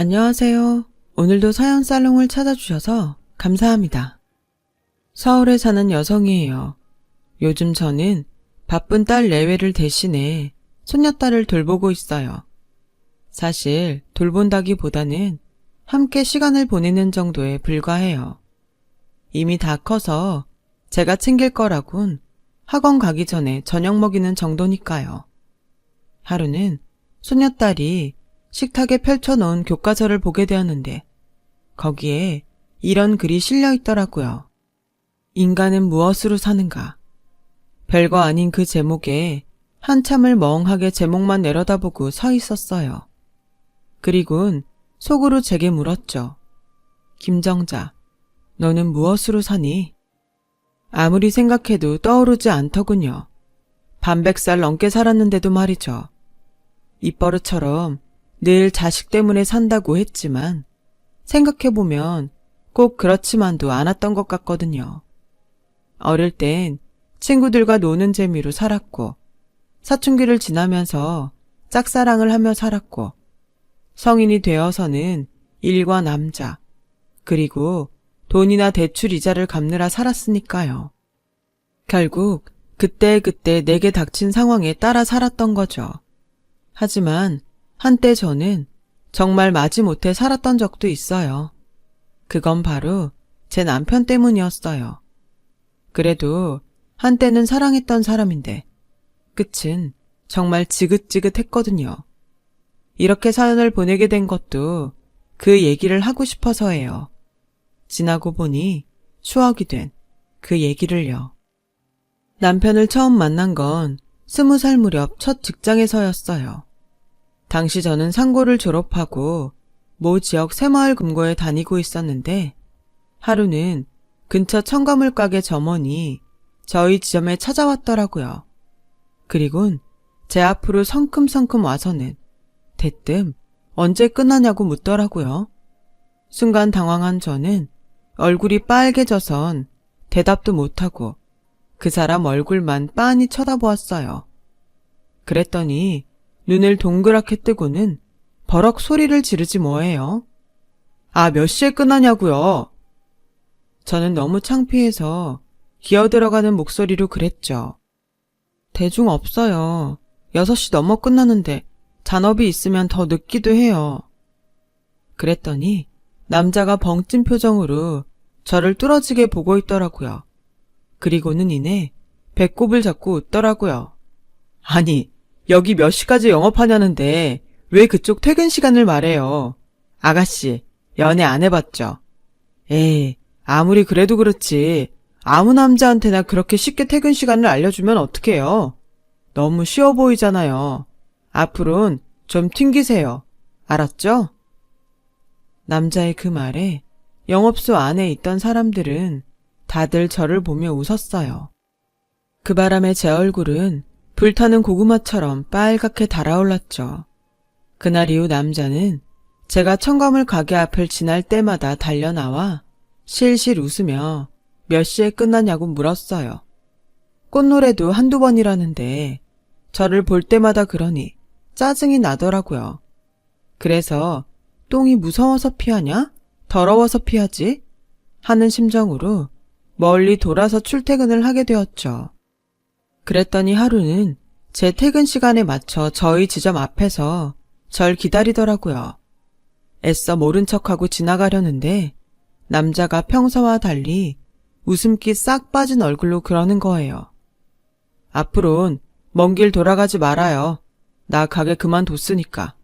안녕하세요. 오늘도 사연 살롱을 찾아주셔서 감사합니다. 서울에 사는 여성이에요. 요즘 저는 바쁜 딸 내외를 대신해 손녀딸을 돌보고 있어요. 사실 돌본다기보다는 함께 시간을 보내는 정도에 불과해요. 이미 다 커서 제가 챙길 거라곤 학원 가기 전에 저녁 먹이는 정도니까요. 하루는 손녀딸이 식탁에 펼쳐놓은 교과서를 보게 되었는데 거기에 이런 글이 실려 있더라고요. 인간은 무엇으로 사는가? 별거 아닌 그 제목에 한참을 멍하게 제목만 내려다보고 서 있었어요. 그리곤 속으로 제게 물었죠. 김정자, 너는 무엇으로 사니? 아무리 생각해도 떠오르지 않더군요. 반백살 넘게 살았는데도 말이죠. 입버릇처럼 늘 자식 때문에 산다고 했지만 생각해보면 꼭 그렇지만도 않았던 것 같거든요. 어릴 땐 친구들과 노는 재미로 살았고 사춘기를 지나면서 짝사랑을 하며 살았고 성인이 되어서는 일과 남자 그리고 돈이나 대출 이자를 갚느라 살았으니까요. 결국 그때그때 내게 닥친 상황에 따라 살았던 거죠. 하지만 한때 저는 정말 마지못해 살았던 적도 있어요. 그건 바로 제 남편 때문이었어요. 그래도 한때는 사랑했던 사람인데 끝은 정말 지긋지긋했거든요. 이렇게 사연을 보내게 된 것도 그 얘기를 하고 싶어서예요. 지나고 보니 추억이 된 그 얘기를요. 남편을 처음 만난 건 20살 무렵 첫 직장에서였어요. 당시 저는 상고를 졸업하고 모 지역 새마을 금고에 다니고 있었는데 하루는 근처 첨가물 가게 점원이 저희 지점에 찾아왔더라고요. 그리곤 제 앞으로 성큼성큼 와서는 대뜸 언제 끝나냐고 묻더라고요. 순간 당황한 저는 얼굴이 빨개져선 대답도 못하고 그 사람 얼굴만 빤히 쳐다보았어요. 그랬더니 눈을 동그랗게 뜨고는 버럭 소리를 지르지 뭐예요. 아, 몇 시에 끝나냐고요? 저는 너무 창피해서 기어들어가는 목소리로 그랬죠. 대중 없어요. 6시 넘어 끝나는데 잔업이 있으면 더 늦기도 해요. 그랬더니 남자가 벙찐 표정으로 저를 뚫어지게 보고 있더라고요. 그리고는 이내 배꼽을 잡고 웃더라고요. 아니, 여기 몇 시까지 영업하냐는데 왜 그쪽 퇴근 시간을 말해요. 아가씨, 연애 안 해봤죠? 에이, 아무리 그래도 그렇지. 아무 남자한테나 그렇게 쉽게 퇴근 시간을 알려주면 어떡해요? 너무 쉬워 보이잖아요. 앞으론 좀 튕기세요. 알았죠? 남자의 그 말에 영업소 안에 있던 사람들은 다들 저를 보며 웃었어요. 그 바람에 제 얼굴은 불타는 고구마처럼 빨갛게 달아올랐죠. 그날 이후 남자는 제가 첨가물 가게 앞을 지날 때마다 달려나와 실실 웃으며 몇 시에 끝나냐고 물었어요. 꽃노래도 한두 번이라는데 저를 볼 때마다 그러니 짜증이 나더라고요. 그래서 똥이 무서워서 피하냐? 더러워서 피하지? 하는 심정으로 멀리 돌아서 출퇴근을 하게 되었죠. 그랬더니 하루는 제 퇴근 시간에 맞춰 저희 지점 앞에서 절 기다리더라고요. 애써 모른 척하고 지나가려는데 남자가 평소와 달리 웃음기 싹 빠진 얼굴로 그러는 거예요. 앞으론 먼 길 돌아가지 말아요. 나 가게 그만뒀으니까.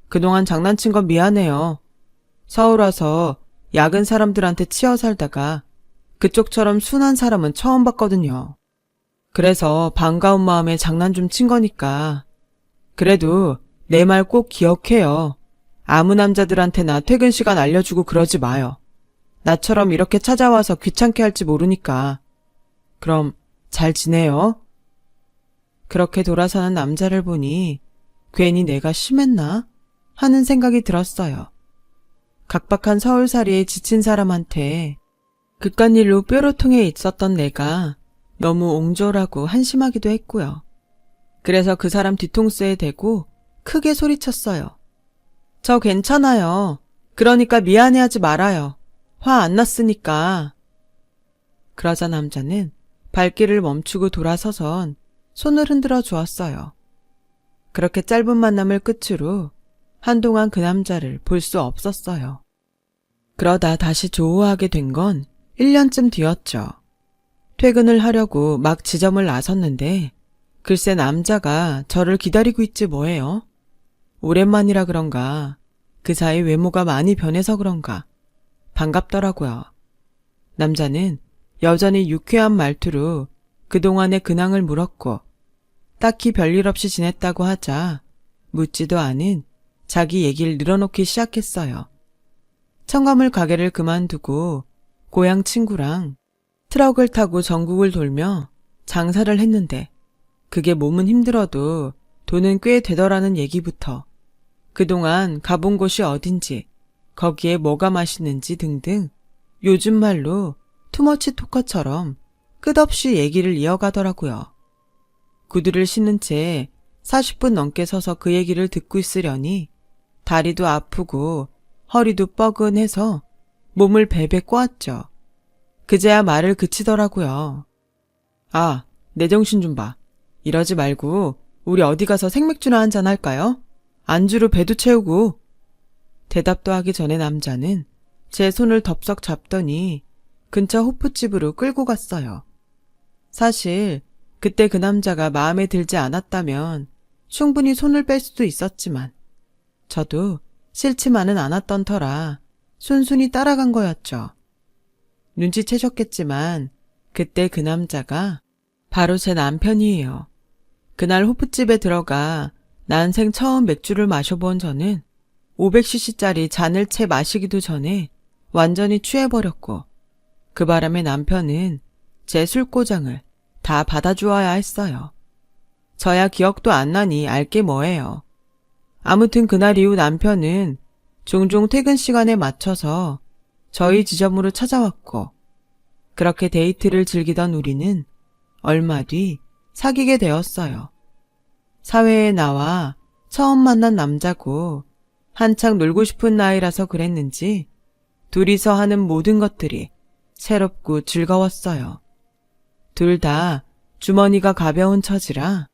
그동안 장난친 건 미안해요. 서울 와서 야근 사람들한테 치여 살다가 그쪽처럼 순한 사람은 처음 봤거든요. 그래서 반가운 마음에 장난 좀 친 거니까. 그래도 내 말 꼭 기억해요. 아무 남자들한테나 퇴근 시간 알려주고 그러지 마요. 나처럼 이렇게 찾아와서 귀찮게 할지 모르니까. 그럼 잘 지내요? 그렇게 돌아서는 남자를 보니 괜히 내가 심했나? 하는 생각이 들었어요. 각박한 서울살이에 지친 사람한테 그깟일로 뾰로통해 있었던 내가 너무 옹졸하고 한심하기도 했고요. 그래서 그 사람 뒤통수에 대고 크게 소리쳤어요. 저 괜찮아요. 그러니까 미안해하지 말아요. 화 안 났으니까. 그러자 남자는 발길을 멈추고 돌아서선 손을 흔들어 주었어요. 그렇게 짧은 만남을 끝으로 한동안 그 남자를 볼 수 없었어요. 그러다 다시 조우하게 된 건 1년쯤 뒤였죠. 퇴근을 하려고 막 지점을 나섰는데 글쎄 남자가 저를 기다리고 있지 뭐예요. 오랜만이라 그런가 그 사이 외모가 많이 변해서 그런가 반갑더라고요. 남자는 여전히 유쾌한 말투로 그동안의 근황을 물었고 딱히 별일 없이 지냈다고 하자 묻지도 않은 자기 얘기를 늘어놓기 시작했어요. 청과물 가게를 그만두고 고향 친구랑 트럭을 타고 전국을 돌며 장사를 했는데 그게 몸은 힘들어도 돈은 꽤 되더라는 얘기부터 그동안 가본 곳이 어딘지 거기에 뭐가 맛있는지 등등 요즘 말로 투머치 토커처럼 끝없이 얘기를 이어가더라고요. 구두를 신은 채 40분 넘게 서서 그 얘기를 듣고 있으려니 다리도 아프고 허리도 뻐근해서 몸을 베베 꼬았죠. 그제야 말을 그치더라고요. 아, 내 정신 좀 봐. 이러지 말고 우리 어디 가서 생맥주나 한잔 할까요? 안주로 배도 채우고. 대답도 하기 전에 남자는 제 손을 덥석 잡더니 근처 호프집으로 끌고 갔어요. 사실 그때 그 남자가 마음에 들지 않았다면 충분히 손을 뺄 수도 있었지만 저도 싫지만은 않았던 터라 순순히 따라간 거였죠. 눈치채셨겠지만 그때 그 남자가 바로 제 남편이에요. 그날 호프집에 들어가 난생 처음 맥주를 마셔본 저는 500cc짜리 잔을 채 마시기도 전에 완전히 취해버렸고 그 바람에 남편은 제 술고장을 다 받아주어야 했어요. 저야 기억도 안 나니 알게 뭐예요. 아무튼 그날 이후 남편은 종종 퇴근 시간에 맞춰서 저희 지점으로 찾아왔고 그렇게 데이트를 즐기던 우리는 얼마 뒤 사귀게 되었어요. 사회에 나와 처음 만난 남자고 한창 놀고 싶은 나이라서 그랬는지 둘이서 하는 모든 것들이 새롭고 즐거웠어요. 둘 다 주머니가 가벼운 처지라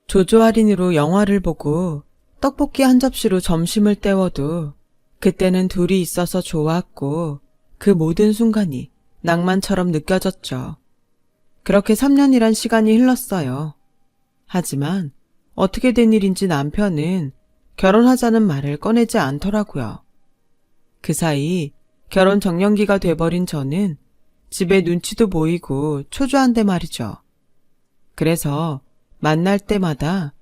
조조 할인으로 영화를 보고 떡볶이 한 접시로 점심을 때워도 그때는 둘이 있어서 좋았고 그 모든 순간이 낭만처럼 느껴졌죠. 그렇게 3년이란 시간이 흘렀어요. 하지만 어떻게 된 일인지 남편은 결혼하자는 말을 꺼내지 않더라고요. 그 사이 결혼 정년기가 돼버린 저는 집에 눈치도 보이고 초조한데 말이죠. 그래서 만날 때마다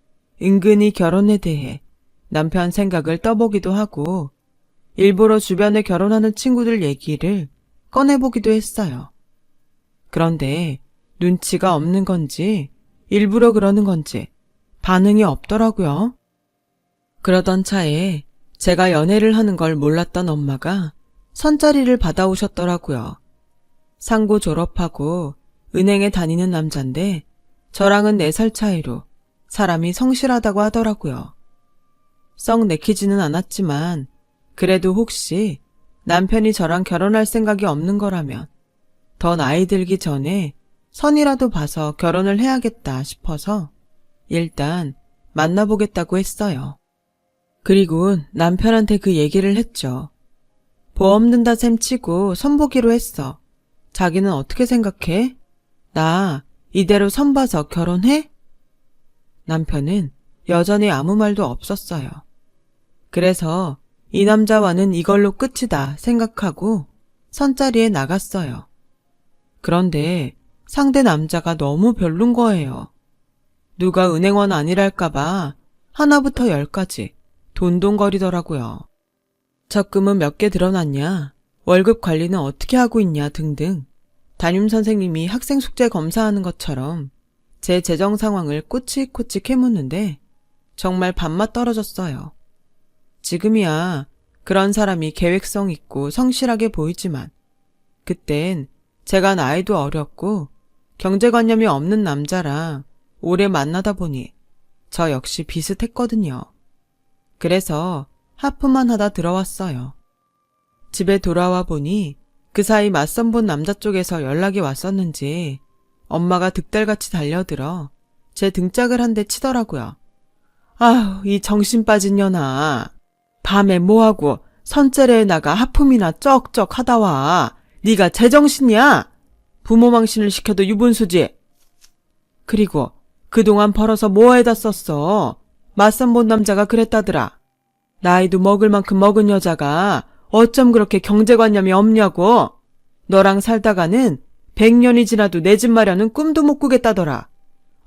은근히 결혼에 대해 남편 생각을 떠보기도 하고 일부러 주변에 결혼하는 친구들 얘기를 꺼내보기도 했어요. 그런데 눈치가 없는 건지 일부러 그러는 건지 반응이 없더라고요. 그러던 차에 제가 연애를 하는 걸 몰랐던 엄마가 선자리를 받아오셨더라고요. 상고 졸업하고 은행에 다니는 남잔데 저랑은 4살 차이로 사람이 성실하다고 하더라고요. 썩 내키지는 않았지만 그래도 혹시 남편이 저랑 결혼할 생각이 없는 거라면 더 나이 들기 전에 선이라도 봐서 결혼을 해야겠다 싶어서 일단 만나보겠다고 했어요. 그리고 남편한테 그 얘기를 했죠. 보험 든다 셈 치고 선보기로 했어. 자기는 어떻게 생각해? 나 이대로 선봐서 결혼해? 남편은 여전히 아무 말도 없었어요. 그래서 이 남자와는 이걸로 끝이다 생각하고 선자리에 나갔어요. 그런데 상대 남자가 너무 별론 거예요. 누가 은행원 아니랄까봐 하나부터 10까지 돈돈거리더라고요. 적금은 몇 개 들어놨냐, 월급 관리는 어떻게 하고 있냐 등등 담임선생님이 학생 숙제 검사하는 것처럼 제 재정 상황을 꼬치꼬치 캐묻는데 정말 밥맛 떨어졌어요. 지금이야 그런 사람이 계획성 있고 성실하게 보이지만 그땐 제가 나이도 어렸고 경제관념이 없는 남자랑 오래 만나다 보니 저 역시 비슷했거든요. 그래서 하품만 하다 들어왔어요. 집에 돌아와 보니 그 사이 맞선 본 남자 쪽에서 연락이 왔었는지 엄마가 득달같이 달려들어 제 등짝을 한 대 치더라고요. 아휴, 이 정신 빠진 년아. 밤에 뭐하고 선제래에 나가 하품이나 쩍쩍 하다 와. 네가 제정신이야? 부모 망신을 시켜도 유분수지. 그리고 그동안 벌어서 뭐에다 썼어? 맞선 본 남자가 그랬다더라. 나이도 먹을 만큼 먹은 여자가 어쩜 그렇게 경제관념이 없냐고. 너랑 살다가는 100년이 지나도 내 집 마련은 꿈도 못 꾸겠다더라.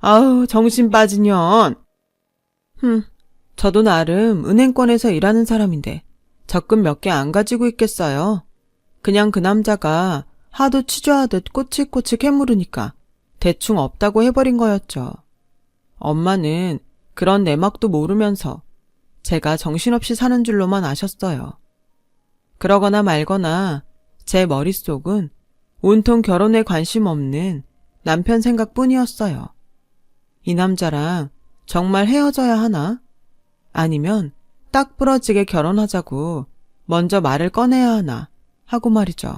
아우, 정신 빠진 년. 저도 나름 은행권에서 일하는 사람인데 적금 몇 개 안 가지고 있겠어요. 그냥 그 남자가 하도 취조하듯 꼬치꼬치 캐물으니까 대충 없다고 해버린 거였죠. 엄마는 그런 내막도 모르면서 제가 정신없이 사는 줄로만 아셨어요. 그러거나 말거나 제 머릿속은 온통 결혼에 관심 없는 남편 생각뿐이었어요. 이 남자랑 정말 헤어져야 하나? 아니면 딱 부러지게 결혼하자고 먼저 말을 꺼내야 하나 하고 말이죠.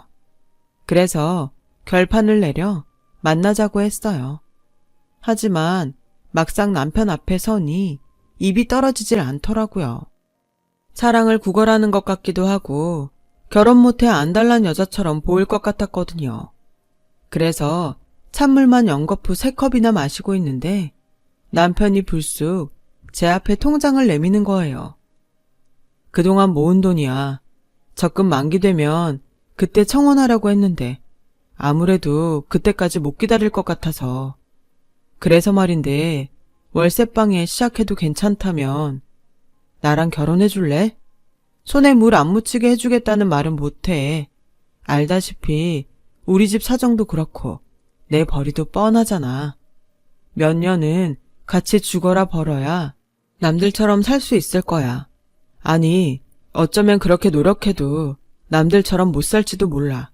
그래서 결판을 내려 만나자고 했어요. 하지만 막상 남편 앞에 서니 입이 떨어지질 않더라고요. 사랑을 구걸하는 것 같기도 하고 결혼 못해 안달난 여자처럼 보일 것 같았거든요. 그래서 찬물만 연거푸 3컵이나 마시고 있는데 남편이 불쑥 제 앞에 통장을 내미는 거예요. 그동안 모은 돈이야. 적금 만기되면 그때 청혼하라고 했는데 아무래도 그때까지 못 기다릴 것 같아서. 그래서 말인데 월세방에 시작해도 괜찮다면 나랑 결혼해 줄래? 손에 물 안 묻히게 해주겠다는 말은 못해. 알다시피 우리 집 사정도 그렇고 내 벌이도 뻔하잖아. 몇 년은 같이 죽어라 벌어야 남들처럼 살 수 있을 거야. 아니, 어쩌면 그렇게 노력해도 남들처럼 못 살지도 몰라.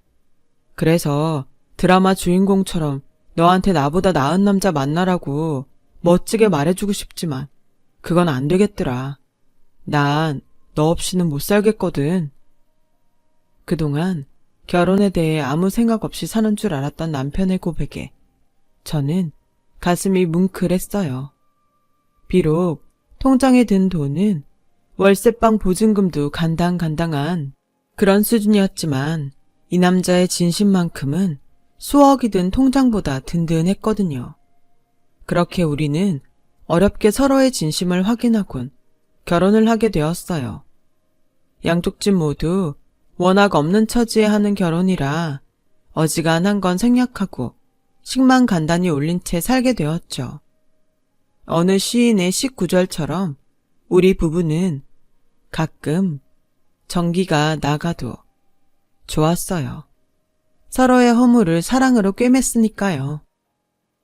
그래서 드라마 주인공처럼 너한테 나보다 나은 남자 만나라고 멋지게 말해주고 싶지만 그건 안 되겠더라. 난 너 없이는 못 살겠거든. 그동안 결혼에 대해 아무 생각 없이 사는 줄 알았던 남편의 고백에 저는 가슴이 뭉클했어요. 비록 통장에 든 돈은 월세방 보증금도 간당간당한 그런 수준이었지만 이 남자의 진심만큼은 수억이 든 통장보다 든든했거든요. 그렇게 우리는 어렵게 서로의 진심을 확인하곤 결혼을 하게 되었어요. 양쪽 집 모두 워낙 없는 처지에 하는 결혼이라 어지간한 건 생략하고 식만 간단히 올린 채 살게 되었죠. 어느 시인의 시구절처럼 우리 부부는 가끔 전기가 나가도 좋았어요. 서로의 허물을 사랑으로 꿰맸으니까요.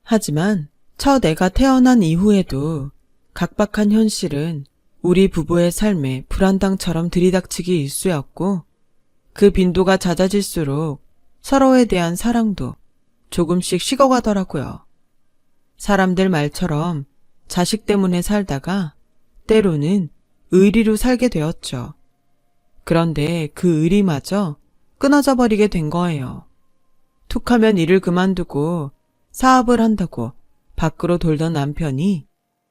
하지만 첫 애가 태어난 이후에도 각박한 현실은 우리 부부의 삶에 불안당처럼 들이닥치기 일쑤였고 그 빈도가 잦아질수록 서로에 대한 사랑도 조금씩 식어가더라고요. 사람들 말처럼 자식 때문에 살다가 때로는 의리로 살게 되었죠. 그런데 그 의리마저 끊어져 버리게 된 거예요. 툭하면 일을 그만두고 사업을 한다고 밖으로 돌던 남편이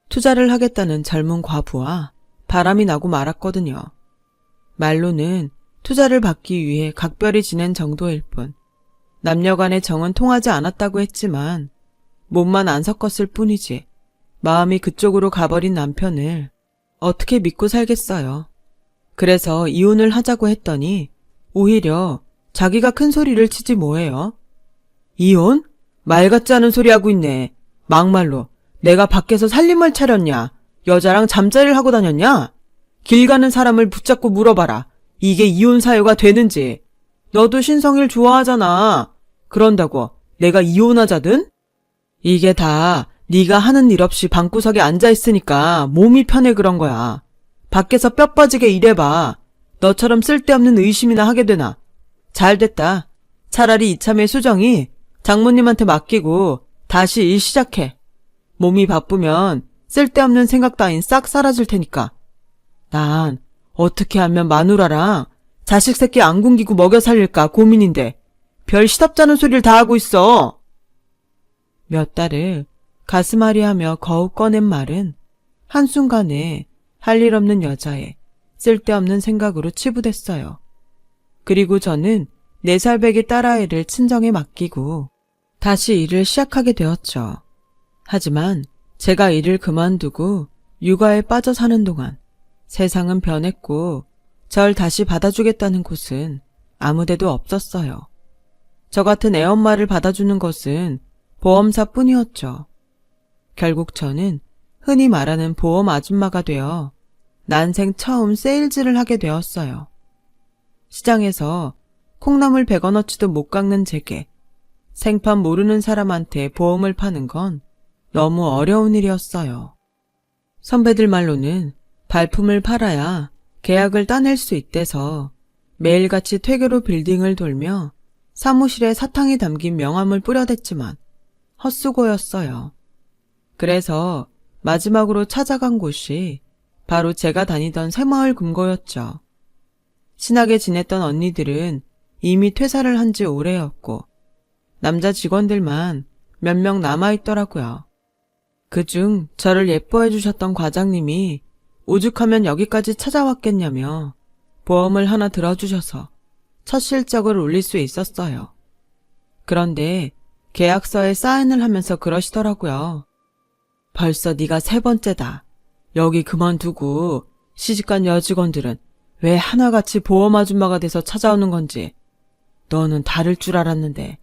투자를 하겠다는 젊은 과부와 바람이 나고 말았거든요. 말로는 투자를 받기 위해 각별히 지낸 정도일 뿐 남녀 간의 정은 통하지 않았다고 했지만 몸만 안 섞었을 뿐이지 마음이 그쪽으로 가버린 남편을 어떻게 믿고 살겠어요. 그래서 이혼을 하자고 했더니 오히려 자기가 큰 소리를 치지 뭐예요. 이혼? 말 같지 않은 소리 하고 있네. 막말로 내가 밖에서 살림을 차렸냐? 여자랑 잠자리를 하고 다녔냐? 길 가는 사람을 붙잡고 물어봐라. 이게 이혼 사유가 되는지. 너도 신성일 좋아하잖아. 그런다고 내가 이혼하자든? 이게 다 네가 하는 일 없이 방구석에 앉아있으니까 몸이 편해 그런 거야. 밖에서 뼈 빠지게 일해봐. 너처럼 쓸데없는 의심이나 하게 되나. 잘됐다. 차라리 이참에 수정이 장모님한테 맡기고 다시 일 시작해. 몸이 바쁘면 쓸데없는 생각 따윈 싹 사라질 테니까. 난 어떻게 하면 마누라랑 자식 새끼 안 굶기고 먹여 살릴까 고민인데 별 시답잖은 소리를 다 하고 있어. 몇 달을 가슴앓이하며 거우 꺼낸 말은 한순간에 할 일 없는 여자의 쓸데없는 생각으로 치부됐어요. 그리고 저는 4살 배기 딸아이를 친정에 맡기고 다시 일을 시작하게 되었죠. 하지만 제가 일을 그만두고 육아에 빠져 사는 동안 세상은 변했고 절 다시 받아주겠다는 곳은 아무데도 없었어요. 저 같은 애엄마를 받아주는 것은 보험사뿐이었죠. 결국 저는 흔히 말하는 보험 아줌마가 되어 난생 처음 세일즈를 하게 되었어요. 시장에서 콩나물 100원어치도 못 깎는 제게 생판 모르는 사람한테 보험을 파는 건 너무 어려운 일이었어요. 선배들 말로는 발품을 팔아야 계약을 따낼 수 있대서 매일같이 퇴근 후 빌딩을 돌며 사무실에 사탕이 담긴 명함을 뿌려댔지만 헛수고였어요. 그래서 마지막으로 찾아간 곳이 바로 제가 다니던 새마을 금고였죠. 친하게 지냈던 언니들은 이미 퇴사를 한 지 오래였고 남자 직원들만 몇 명 남아있더라고요. 그중 저를 예뻐해 주셨던 과장님이 오죽하면 여기까지 찾아왔겠냐며 보험을 하나 들어주셔서 첫 실적을 올릴 수 있었어요. 그런데 계약서에 사인을 하면서 그러시더라고요. 벌써 네가 3번째다. 여기 그만두고 시집간 여직원들은 왜 하나같이 보험 아줌마가 돼서 찾아오는 건지. 너는 다를 줄 알았는데.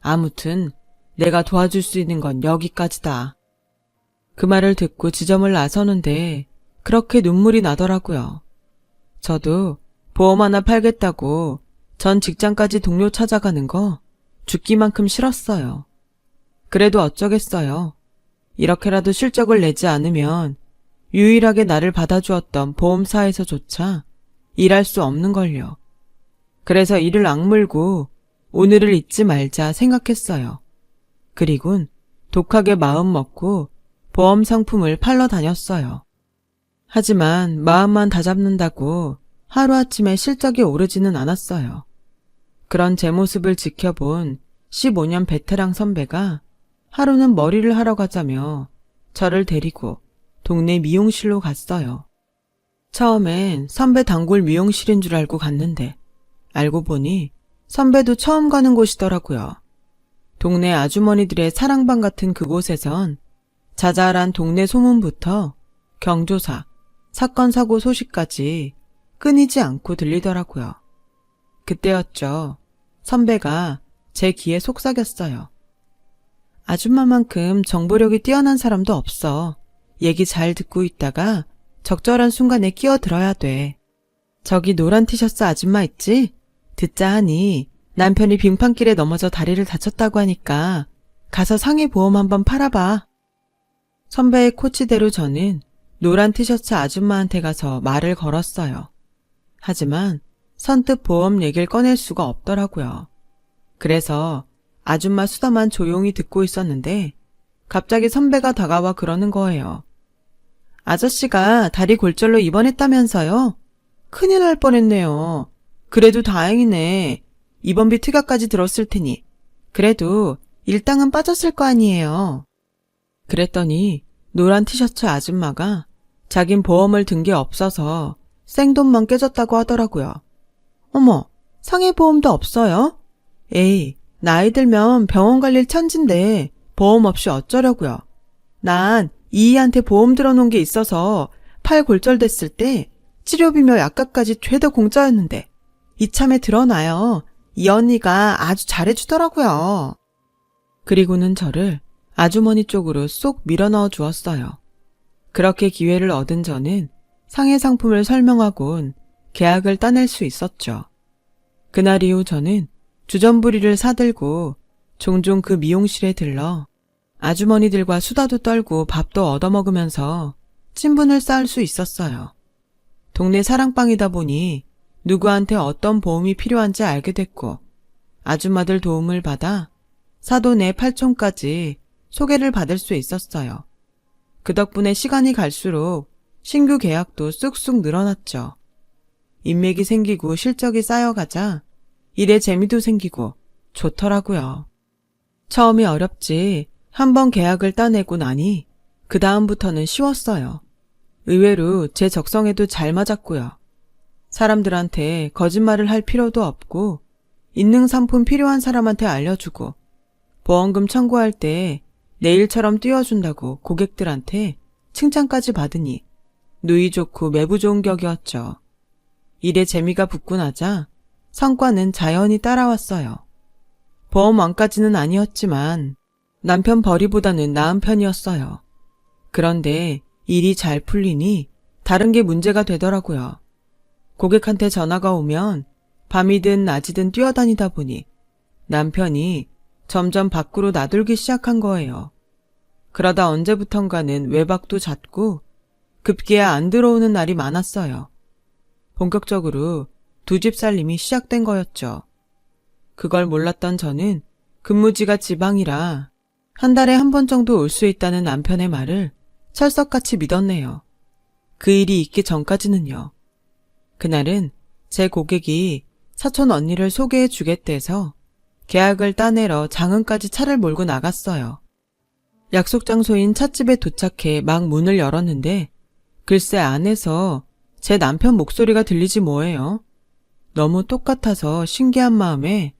아무튼 내가 도와줄 수 있는 건 여기까지다. 그 말을 듣고 지점을 나서는데 그렇게 눈물이 나더라고요. 저도 보험 하나 팔겠다고 전 직장까지 동료 찾아가는 거 죽기만큼 싫었어요. 그래도 어쩌겠어요. 이렇게라도 실적을 내지 않으면 유일하게 나를 받아주었던 보험사에서조차 일할 수 없는걸요. 그래서 이를 악물고 오늘을 잊지 말자 생각했어요. 그리곤 독하게 마음 먹고 보험 상품을 팔러 다녔어요. 하지만 마음만 다잡는다고 하루아침에 실적이 오르지는 않았어요. 그런 제 모습을 지켜본 15년 베테랑 선배가 하루는 머리를 하러 가자며 저를 데리고 동네 미용실로 갔어요. 처음엔 선배 단골 미용실인 줄 알고 갔는데 알고 보니 선배도 처음 가는 곳이더라고요. 동네 아주머니들의 사랑방 같은 그곳에선 자잘한 동네 소문부터 경조사, 사건 사고 소식까지 끊이지 않고 들리더라고요. 그때였죠. 선배가 제 귀에 속삭였어요. 아줌마만큼 정보력이 뛰어난 사람도 없어. 얘기 잘 듣고 있다가 적절한 순간에 끼어들어야 돼. 저기 노란 티셔츠 아줌마 있지? 듣자 하니 남편이 빙판길에 넘어져 다리를 다쳤다고 하니까 가서 상해 보험 한번 팔아봐. 선배의 코치대로 저는 노란 티셔츠 아줌마한테 가서 말을 걸었어요. 하지만 선뜻 보험 얘기를 꺼낼 수가 없더라고요. 그래서 아줌마 수다만 조용히 듣고 있었는데 갑자기 선배가 다가와 그러는 거예요. 아저씨가 다리 골절로 입원했다면서요? 큰일 날 뻔했네요. 그래도 다행이네. 입원비 특약까지 들었을 테니. 그래도 일당은 빠졌을 거 아니에요. 그랬더니 노란 티셔츠 아줌마가 자긴 보험을 든 게 없어서 생돈만 깨졌다고 하더라고요. 어머, 상해보험도 없어요? 에이, 나이 들면 병원 갈 일 천진데 보험 없이 어쩌려고요. 난 이희한테 보험 들어놓은 게 있어서 팔 골절됐을 때 치료비며 약값까지 죄다 공짜였는데 이참에 들어놔요. 이 언니가 아주 잘해주더라고요. 그리고는 저를 아주머니 쪽으로 쏙 밀어넣어 주었어요. 그렇게 기회를 얻은 저는 상해 상품을 설명하곤 계약을 따낼 수 있었죠. 그날 이후 저는 주전부리를 사들고 종종 그 미용실에 들러 아주머니들과 수다도 떨고 밥도 얻어먹으면서 친분을 쌓을 수 있었어요. 동네 사랑방이다 보니 누구한테 어떤 보험이 필요한지 알게 됐고 아줌마들 도움을 받아 사돈 내 팔촌까지 소개를 받을 수 있었어요. 그 덕분에 시간이 갈수록 신규 계약도 쑥쑥 늘어났죠. 인맥이 생기고 실적이 쌓여가자 일에 재미도 생기고 좋더라고요. 처음이 어렵지 한번 계약을 따내고 나니 그 다음부터는 쉬웠어요. 의외로 제 적성에도 잘 맞았고요. 사람들한테 거짓말을 할 필요도 없고 있는 상품 필요한 사람한테 알려주고 보험금 청구할 때 내일처럼 띄워준다고 고객들한테 칭찬까지 받으니 누이 좋고 매부 좋은 격이었죠. 일에 재미가 붙고 나자 성과는 자연히 따라왔어요. 보험 왕까지는 아니었지만 남편 벌이보다는 나은 편이었어요. 그런데 일이 잘 풀리니 다른 게 문제가 되더라고요. 고객한테 전화가 오면 밤이든 낮이든 뛰어다니다 보니 남편이 점점 밖으로 나돌기 시작한 거예요. 그러다 언제부턴가는 외박도 잦고 급기야 안 들어오는 날이 많았어요. 본격적으로 두 집 살림이 시작된 거였죠. 그걸 몰랐던 저는 근무지가 지방이라 한 달에 한 번 정도 올 수 있다는 남편의 말을 철석같이 믿었네요. 그 일이 있기 전까지는요. 그날은 제 고객이 사촌 언니를 소개해 주겠대서 계약을 따내러 장흥까지 차를 몰고 나갔어요. 약속 장소인 찻집에 도착해 막 문을 열었는데 글쎄 안에서 제 남편 목소리가 들리지 뭐예요. 너무 똑같아서 신기한 마음에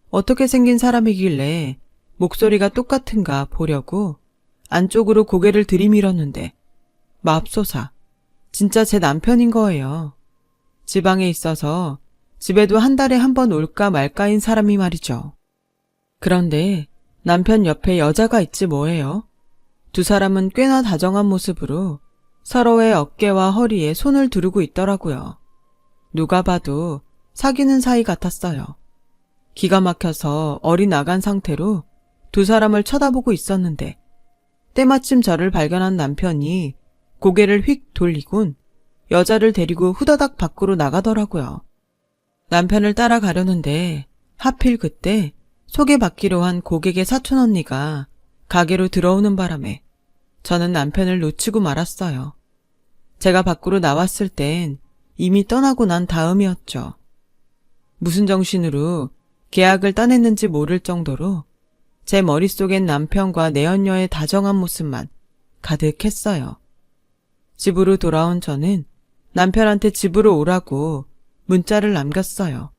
어떻게 생긴 사람이길래 목소리가 똑같은가 보려고 안쪽으로 고개를 들이밀었는데 맙소사, 진짜 제 남편인 거예요. 지방에 있어서 집에도 한 달에 한 번 올까 말까인 사람이 말이죠. 그런데 남편 옆에 여자가 있지 뭐예요. 두 사람은 꽤나 다정한 모습으로 서로의 어깨와 허리에 손을 두르고 있더라고요. 누가 봐도 사귀는 사이 같았어요. 기가 막혀서 어리나간 상태로 두 사람을 쳐다보고 있었는데 때마침 저를 발견한 남편이 고개를 휙 돌리곤 여자를 데리고 후다닥 밖으로 나가더라고요. 남편을 따라가려는데 하필 그때 소개받기로 한 고객의 사촌 언니가 가게로 들어오는 바람에 저는 남편을 놓치고 말았어요. 제가 밖으로 나왔을 땐 이미 떠나고 난 다음이었죠. 무슨 정신으로 계약을 따냈는지 모를 정도로 제 머릿속엔 남편과 내연녀의 다정한 모습만 가득했어요. 집으로 돌아온 저는 남편한테 집으로 오라고 문자를 남겼어요.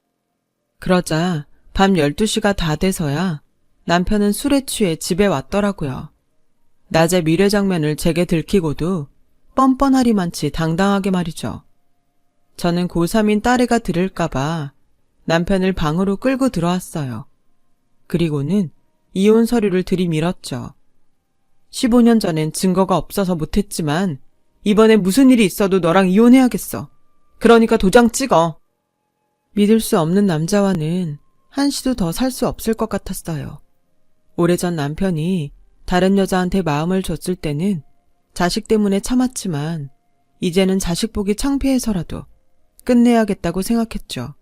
그러자 밤 12시가 다 돼서야 남편은 술에 취해 집에 왔더라고요. 낮에 미래장면을 제게 들키고도 뻔뻔하리만치 당당하게 말이죠. 저는 고3인 딸애가 들을까봐 남편을 방으로 끌고 들어왔어요. 그리고는 이혼 서류를 들이밀었죠. 15년 전엔 증거가 없어서 못했지만 이번에 무슨 일이 있어도 너랑 이혼해야겠어. 그러니까 도장 찍어. 믿을 수 없는 남자와는 한시도 더 살 수 없을 것 같았어요. 오래전 남편이 다른 여자한테 마음을 줬을 때는 자식 때문에 참았지만 이제는 자식 보기 창피해서라도 끝내야겠다고 생각했죠.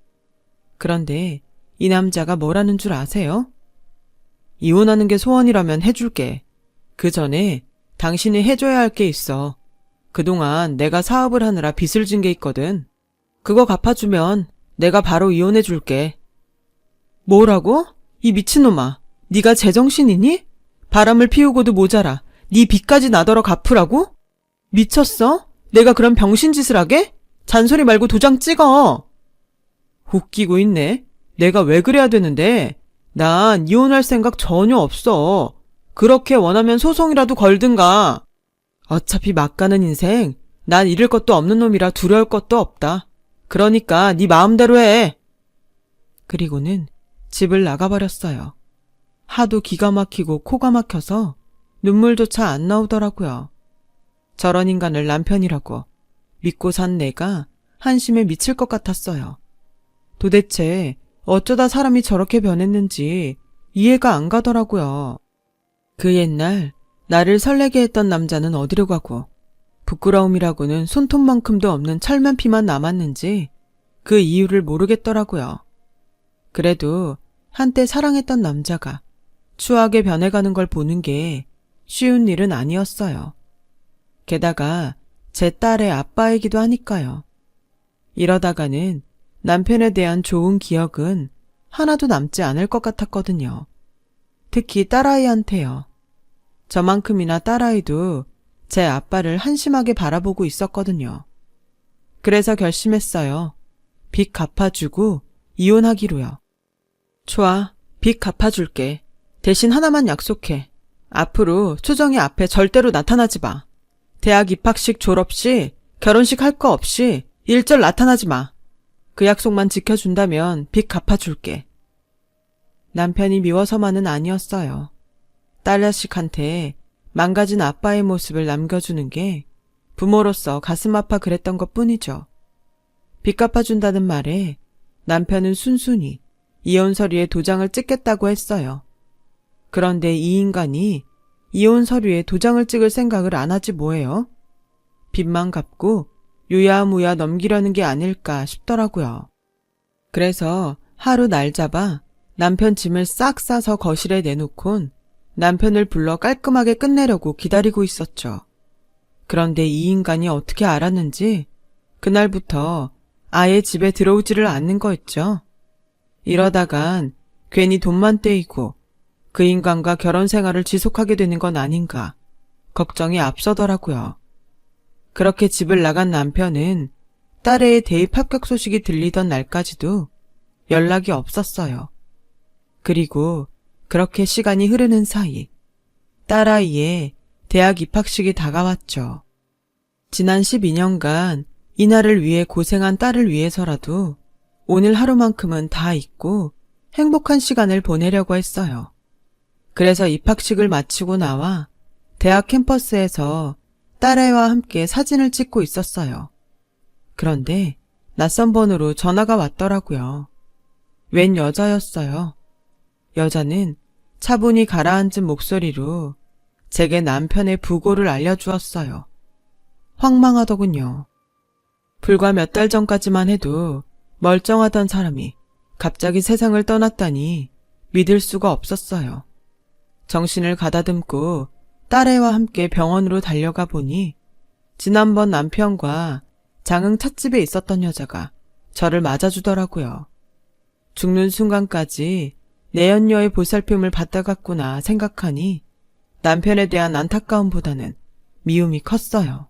그런데 이 남자가 뭐라는 줄 아세요? 이혼하는 게 소원이라면 해줄게. 그 전에 당신이 해줘야 할 게 있어. 그동안 내가 사업을 하느라 빚을 진 게 있거든. 그거 갚아주면 내가 바로 이혼해줄게. 뭐라고? 이 미친놈아. 네가 제정신이니? 바람을 피우고도 모자라. 네 빚까지 나더러 갚으라고? 미쳤어? 내가 그런 병신짓을 하게? 잔소리 말고 도장 찍어. 웃기고 있네. 내가 왜 그래야 되는데? 난 이혼할 생각 전혀 없어. 그렇게 원하면 소송이라도 걸든가. 어차피 막 가는 인생, 난 잃을 것도 없는 놈이라 두려울 것도 없다. 그러니까 네 마음대로 해. 그리고는 집을 나가버렸어요. 하도 기가 막히고 코가 막혀서 눈물조차 안 나오더라고요. 저런 인간을 남편이라고 믿고 산 내가 한심에 미칠 것 같았어요. 도대체 어쩌다 사람이 저렇게 변했는지 이해가 안 가더라고요. 그 옛날 나를 설레게 했던 남자는 어디로 가고 부끄러움이라고는 손톱만큼도 없는 철면 피만 남았는지 그 이유를 모르겠더라고요. 그래도 한때 사랑했던 남자가 추하게 변해가는 걸 보는 게 쉬운 일은 아니었어요. 게다가 제 딸의 아빠이기도 하니까요. 이러다가는 남편에 대한 좋은 기억은 하나도 남지 않을 것 같았거든요. 특히 딸아이한테요. 저만큼이나 딸아이도 제 아빠를 한심하게 바라보고 있었거든요. 그래서 결심했어요. 빚 갚아주고 이혼하기로요. 좋아, 빚 갚아줄게. 대신 하나만 약속해. 앞으로 수정이 앞에 절대로 나타나지 마. 대학 입학식 졸업식, 결혼식 할 거 없이 일절 나타나지 마. 그 약속만 지켜준다면 빚 갚아줄게. 남편이 미워서만은 아니었어요. 딸 자식한테 망가진 아빠의 모습을 남겨주는 게 부모로서 가슴 아파 그랬던 것 뿐이죠. 빚 갚아준다는 말에 남편은 순순히 이혼 서류에 도장을 찍겠다고 했어요. 그런데 이 인간이 이혼 서류에 도장을 찍을 생각을 안 하지 뭐예요? 빚만 갚고 유야무야 넘기려는 게 아닐까 싶더라고요. 그래서 하루 날 잡아 남편 짐을 싹 싸서 거실에 내놓곤 남편을 불러 깔끔하게 끝내려고 기다리고 있었죠. 그런데 이 인간이 어떻게 알았는지 그날부터 아예 집에 들어오지를 않는 거였죠. 이러다간 괜히 돈만 떼이고 그 인간과 결혼 생활을 지속하게 되는 건 아닌가 걱정이 앞서더라고요. 그렇게 집을 나간 남편은 딸의 대입 합격 소식이 들리던 날까지도 연락이 없었어요. 그리고 그렇게 시간이 흐르는 사이 딸아이의 대학 입학식이 다가왔죠. 지난 12년간 이날을 위해 고생한 딸을 위해서라도 오늘 하루만큼은 다 잊고 행복한 시간을 보내려고 했어요. 그래서 입학식을 마치고 나와 대학 캠퍼스에서 딸아이와 함께 사진을 찍고 있었어요. 그런데 낯선 번호로 전화가 왔더라고요. 웬 여자였어요. 여자는 차분히 가라앉은 목소리로 제게 남편의 부고를 알려주었어요. 황망하더군요. 불과 몇 달 전까지만 해도 멀쩡하던 사람이 갑자기 세상을 떠났다니 믿을 수가 없었어요. 정신을 가다듬고 딸애와 함께 병원으로 달려가 보니 지난번 남편과 장흥 찻집에 있었던 여자가 저를 맞아주더라고요. 죽는 순간까지 내연녀의 보살핌을 받아갔구나 생각하니 남편에 대한 안타까움보다는 미움이 컸어요.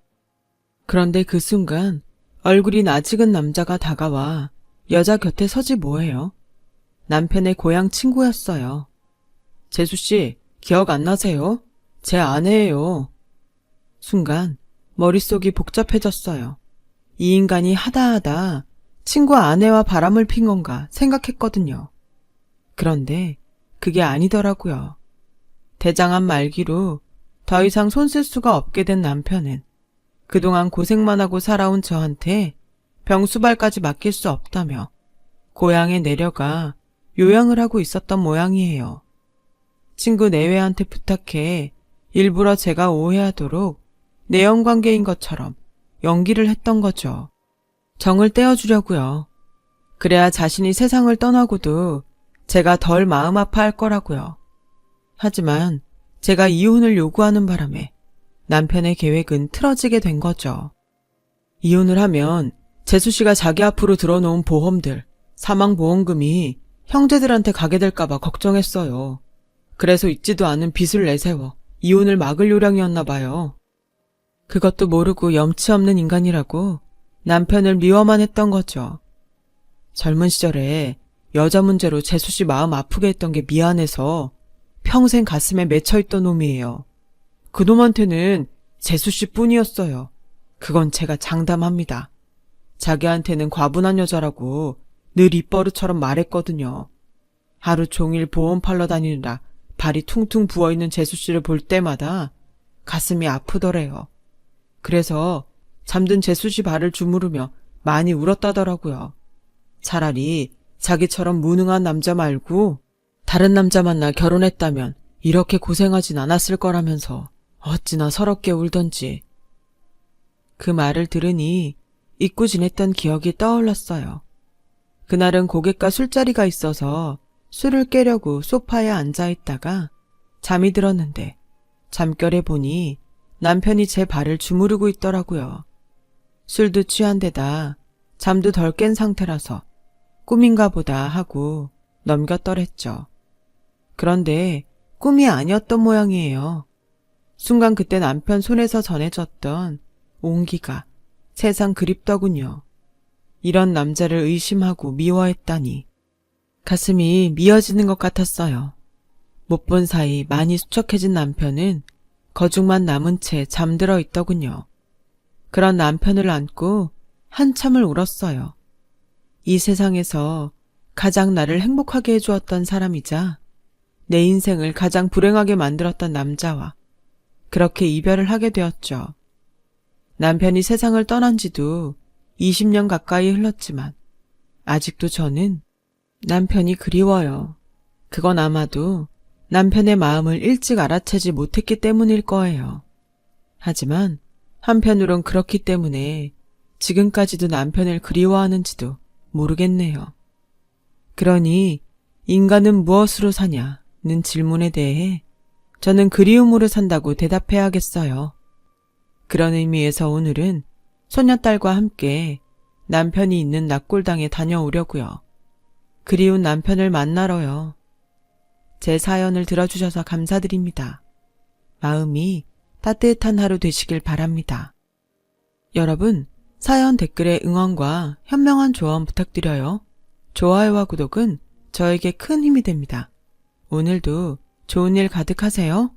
그런데 그 순간 얼굴이 낯익은 남자가 다가와 여자 곁에 서지 뭐해요? 남편의 고향 친구였어요. 재수씨, 기억 안 나세요? 제 아내예요. 순간 머릿속이 복잡해졌어요. 이 인간이 하다하다 친구 아내와 바람을 핀 건가 생각했거든요. 그런데 그게 아니더라고요. 대장암 말기로 더 이상 손 쓸 수가 없게 된 남편은 그동안 고생만 하고 살아온 저한테 병수발까지 맡길 수 없다며 고향에 내려가 요양을 하고 있었던 모양이에요. 친구 내외한테 부탁해 일부러 제가 오해하도록 내연관계인 것처럼 연기를 했던 거죠. 정을 떼어주려고요. 그래야 자신이 세상을 떠나고도 제가 덜 마음 아파할 거라고요. 하지만 제가 이혼을 요구하는 바람에 남편의 계획은 틀어지게 된 거죠. 이혼을 하면 재수씨가 자기 앞으로 들어놓은 보험들, 사망보험금이 형제들한테 가게 될까봐 걱정했어요. 그래서 있지도 않은 빚을 내세워 이혼을 막을 요량이었나 봐요. 그것도 모르고 염치 없는 인간이라고 남편을 미워만 했던 거죠. 젊은 시절에 여자 문제로 재수씨 마음 아프게 했던 게 미안해서 평생 가슴에 맺혀있던 놈이에요. 그놈한테는 재수씨 뿐이었어요. 그건 제가 장담합니다. 자기한테는 과분한 여자라고 늘 입버릇처럼 말했거든요. 하루 종일 보험 팔러 다니느라 발이 퉁퉁 부어있는 재수씨를 볼 때마다 가슴이 아프더래요. 그래서 잠든 재수씨 발을 주무르며 많이 울었다더라고요. 차라리 자기처럼 무능한 남자 말고 다른 남자 만나 결혼했다면 이렇게 고생하진 않았을 거라면서 어찌나 서럽게 울던지. 그 말을 들으니 잊고 지냈던 기억이 떠올랐어요. 그날은 고객과 술자리가 있어서 술을 깨려고 소파에 앉아있다가 잠이 들었는데 잠결에 보니 남편이 제 발을 주무르고 있더라고요. 술도 취한 데다 잠도 덜 깬 상태라서 꿈인가 보다 하고 넘겼더랬죠. 그런데 꿈이 아니었던 모양이에요. 순간 그때 남편 손에서 전해졌던 온기가 세상 그립더군요. 이런 남자를 의심하고 미워했다니. 가슴이 미어지는 것 같았어요. 못 본 사이 많이 수척해진 남편은 거죽만 남은 채 잠들어 있더군요. 그런 남편을 안고 한참을 울었어요. 이 세상에서 가장 나를 행복하게 해주었던 사람이자 내 인생을 가장 불행하게 만들었던 남자와 그렇게 이별을 하게 되었죠. 남편이 세상을 떠난 지도 20년 가까이 흘렀지만 아직도 저는 남편이 그리워요. 그건 아마도 남편의 마음을 일찍 알아채지 못했기 때문일 거예요. 하지만 한편으론 그렇기 때문에 지금까지도 남편을 그리워하는지도 모르겠네요. 그러니 인간은 무엇으로 사냐는 질문에 대해 저는 그리움으로 산다고 대답해야겠어요. 그런 의미에서 오늘은 손녀딸과 함께 남편이 있는 낙골당에 다녀오려고요. 그리운 남편을 만나러요. 제 사연을 들어주셔서 감사드립니다. 마음이 따뜻한 하루 되시길 바랍니다. 여러분, 사연 댓글에 응원과 현명한 조언 부탁드려요. 좋아요와 구독은 저에게 큰 힘이 됩니다. 오늘도 좋은 일 가득하세요.